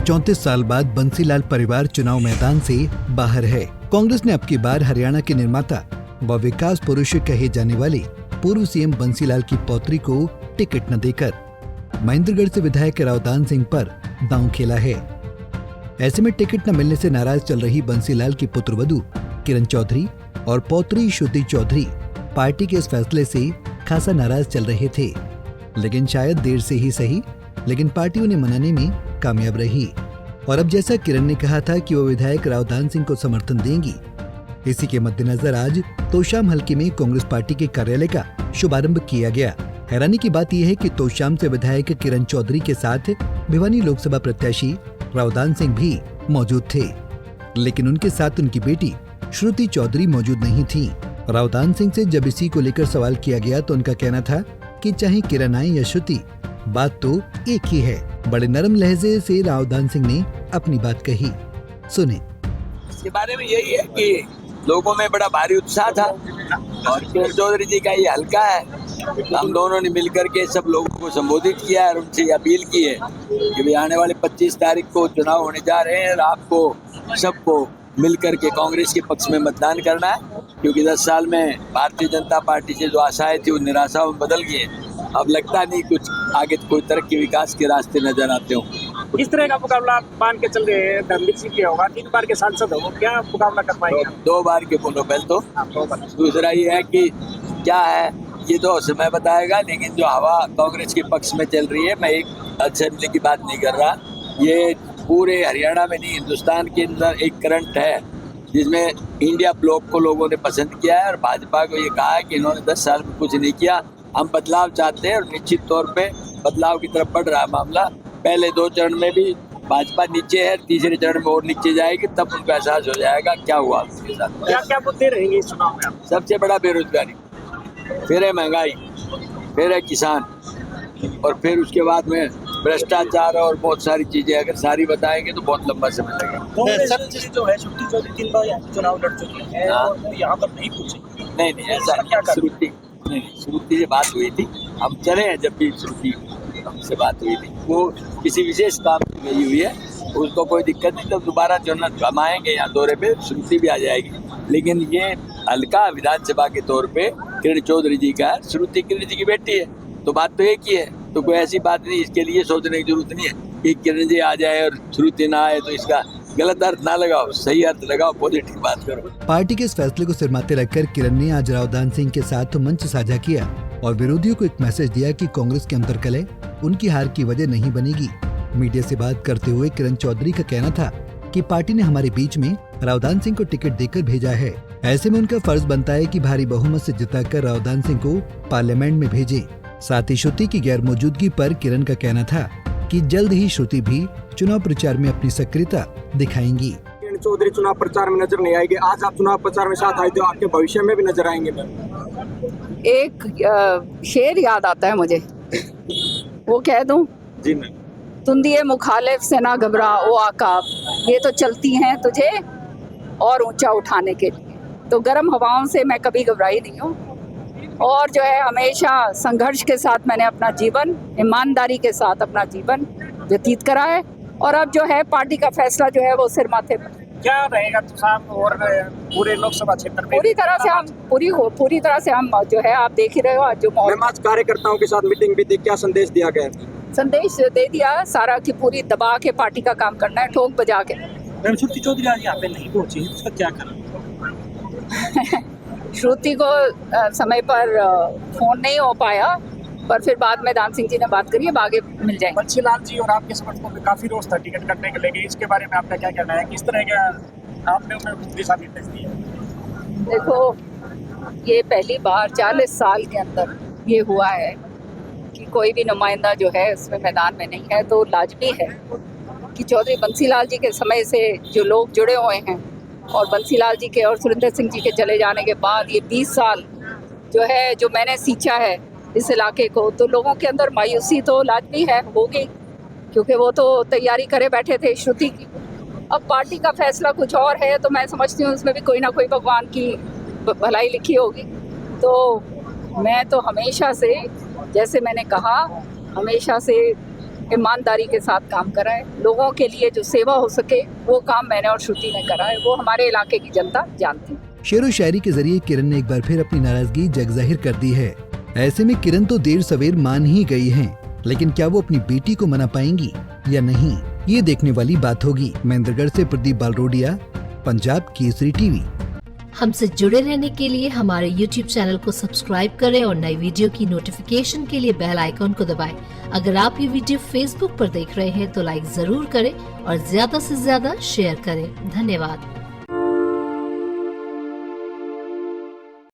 34 साल बाद बंसीलाल परिवार चुनाव मैदान से बाहर है। कांग्रेस ने अब की बार हरियाणा के निर्माता व विकास पुरुष कहे जाने वाले पूर्व सीएम बंसीलाल की पौत्री को टिकट न देकर महेंद्रगढ़ से विधायक रावदान सिंह पर दांव खेला है। ऐसे में टिकट न मिलने से नाराज चल रही बंसीलाल की पुत्रवधू किरण चौधरी और पौत्री श्रुति चौधरी पार्टी के इस फैसले से खासा नाराज चल रहे थे, लेकिन शायद देर से ही सही, लेकिन पार्टी उन्हें मनाने में कामयाब रही। और अब जैसा किरण ने कहा था कि वो विधायक रावदान सिंह को समर्थन देंगी, इसी के मद्देनजर आज तोशाम हलके में कांग्रेस पार्टी के कार्यालय का शुभारंभ किया गया। हैरानी की बात यह है कि तोशाम से विधायक किरण चौधरी के साथ भिवानी लोकसभा प्रत्याशी रावदान सिंह भी मौजूद थे, लेकिन उनके साथ उनकी बेटी श्रुति चौधरी मौजूद नहीं थी। रावदान सिंह से जब इसी को लेकर सवाल किया गया तो उनका कहना था कि चाहे किरण आए या श्रुति, बात तो एक ही है। बड़े नरम लहजे से रावदान सिंह ने अपनी बात कही, सुने। इसके बारे में यही है कि लोगों में बड़ा भारी उत्साह था और किरण चौधरी जी का ये हल्का है। हम दोनों ने मिलकर के सब लोगों को संबोधित किया और उनसे अपील की है कि भी आने वाले 25 तारीख को चुनाव होने जा रहे हैं और आपको सबको मिलकर के कांग्रेस के पक्ष में मतदान करना है, क्योंकि 10 साल में भारतीय जनता पार्टी से जो आशाएं थी वो निराशाओं में बदल गई है। अब लगता नहीं कुछ आगे कोई तरक्की विकास के रास्ते नजर आते हो। किस तरह का मुकाबला मान के चल रहे हैं? धर्मवीर सिंह की होगा, 3 बार के सांसद हो, क्या मुकाबला कर पाएंगे? 2 बार के मनोबल तो 2 बार। दूसरा ये है कि क्या है ये तो समय बताएगा, लेकिन जो हवा कांग्रेस के पक्ष में चल रही है, मैं एक असेंबली की बात नहीं कर रहा, ये पूरे हरियाणा में नहीं हिंदुस्तान के अंदर एक करंट है जिसमें इंडिया ब्लॉक को लोगों ने पसंद किया है और भाजपा को ये कहा है कि इन्होंने 10 साल में कुछ नहीं किया, हम बदलाव चाहते हैं और निश्चित तौर पे बदलाव की तरफ बढ़ रहा है मामला। पहले 2 चरण में भी भाजपा नीचे है, तीसरे चरण में और नीचे जाएगी, तब उनको एहसास हो जाएगा क्या हुआ उसके साथ। क्या क्या मुद्दे रहेंगे इस चुनाव में? सबसे बड़ा बेरोजगारी, फिर है महंगाई, फिर है किसान और फिर उसके बाद में भ्रष्टाचार और बहुत सारी चीजें। अगर सारी बताएंगे तो बहुत लंबा समय लगेगा। जो है श्रुति चौधरी 3 बार चुनाव लड़ चुकी है और वो यहाँ पर नहीं पूछी। नहीं ऐसा क्या श्रुति श्रुति से बात हुई थी, हम चले हैं जब भी श्रुति हमसे बात हुई थी, वो किसी विशेष काम से गई हुई है, उसको कोई दिक्कत नहीं, तब दोबारा चुनाव हम आएंगे यहाँ दौरे पे, श्रुति भी आ जाएगी। लेकिन ये हल्का विधानसभा के तौर पे किरण चौधरी जी का, श्रुति किरण जी की बेटी है, तो बात तो एक ही है, तो कोई ऐसी बात नहीं, इसके लिए सोचने की जरूरत नहीं है कि किरण जी आ जाए और श्रुति ना आए, तो इसका गलत अर्थ ना लगाओ, सही अर्थ लगाओ, पॉजिटिव बात करो। पार्टी के इस फैसले को सिरमाते रखकर किरण ने आज रावदान सिंह के साथ मंच साझा किया और विरोधियों को एक मैसेज दिया कि कांग्रेस के अंतर्कलह उनकी हार की वजह नहीं बनेगी। मीडिया से बात करते हुए किरण चौधरी का कहना था कि पार्टी ने हमारे बीच में रावदान सिंह को टिकट देकर भेजा है, ऐसे में उनका फर्ज बनता है कि भारी बहुमत से जिताकर रावदान सिंह को पार्लियामेंट में भेजे। साथ ही श्रुति की गैर मौजूदगी पर किरण का कहना था कि जल्द ही श्रुति भी चुनाव प्रचार में अपनी सक्रियता दिखाएंगी। किरण चौधरी चुनाव प्रचार में नजर नहीं आएगी, आज आप चुनाव प्रचार में साथ आए थे, आपके भविष्य में भी नजर आएंगे। एक शेर याद आता है मुझे, वो कह दूं? जी मैम। तुम दिए मुखालिफ से ना घबरा ओ आकाब, ये तो चलती हैं तुझे और ऊंचा उठाने के लिए। तो गर्म हवाओं से मैं कभी घबराई नहीं हूँ और जो है हमेशा संघर्ष के साथ मैंने अपना जीवन, ईमानदारी के साथ अपना जीवन व्यतीत करा है और अब जो है पार्टी का फैसला जो है वो सिर माथे पर। क्या रहेगा तुम और पूरे लोकसभा क्षेत्र में? पूरी तरह से हम जो है आप देख ही रहे हो जो आज कार्यकर्ताओं के साथ मीटिंग भी थी, क्या संदेश दिया गया? संदेश दे दिया सारा कि पूरी दबा के पार्टी का काम करना है, ठोक बजा के। श्रुति चौधरी आज यहाँ पे नहीं पहुंची, उसका क्या करना? श्रुति को समय पर फोन नहीं हो पाया, पर फिर बाद में दान सिंह जी ने बात करी, अब आगे मिल जाएंगे। बंसीलाल जी और आपके समर्थकों में काफी रोष था टिकट कटने के लेके, इसके बारे में आपका क्या कहना है? किस तरह का आपने उन्हें दिशा निर्देश दिया? देखो, ये पहली बार 40 साल के अंदर ये हुआ है कि कोई भी नुमाइंदा जो है उसमें मैदान में नहीं है, तो लाजमी है कि चौधरी बंसीलाल जी के समय से जो लोग जुड़े हुए हैं और बंसीलाल जी के और सुरेंद्र सिंह जी के चले जाने के बाद ये 20 साल जो है जो मैंने सींचा है इस इलाके को, तो लोगों के अंदर मायूसी तो लाजमी है, होगी, क्योंकि वो तो तैयारी करे बैठे थे श्रुति की। अब पार्टी का फैसला कुछ और है, तो मैं समझती हूँ उसमें भी कोई ना कोई भगवान की भलाई लिखी होगी। तो मैं तो हमेशा से, जैसे मैंने कहा, हमेशा से ईमानदारी के साथ काम करा है। लोगों के लिए जो सेवा हो सके वो काम मैंने और श्रुति ने करा है, वो हमारे इलाके की जनता जानती है। शेरो शायरी के जरिए किरण ने एक बार फिर अपनी नाराजगी जग जाहिर कर दी है। ऐसे में किरण तो देर सवेर मान ही गई हैं, लेकिन क्या वो अपनी बेटी को मना पाएंगी या नहीं, ये देखने वाली बात होगी। महेंद्रगढ़ से प्रदीप बालरोडिया, पंजाब केसरी टीवी। हमसे जुड़े रहने के लिए हमारे YouTube चैनल को सब्सक्राइब करें और नई वीडियो की नोटिफिकेशन के लिए बेल आइकॉन को दबाएं। अगर आप ये वीडियो Facebook पर देख रहे हैं तो लाइक जरूर करें और ज्यादा से ज्यादा शेयर करें। धन्यवाद।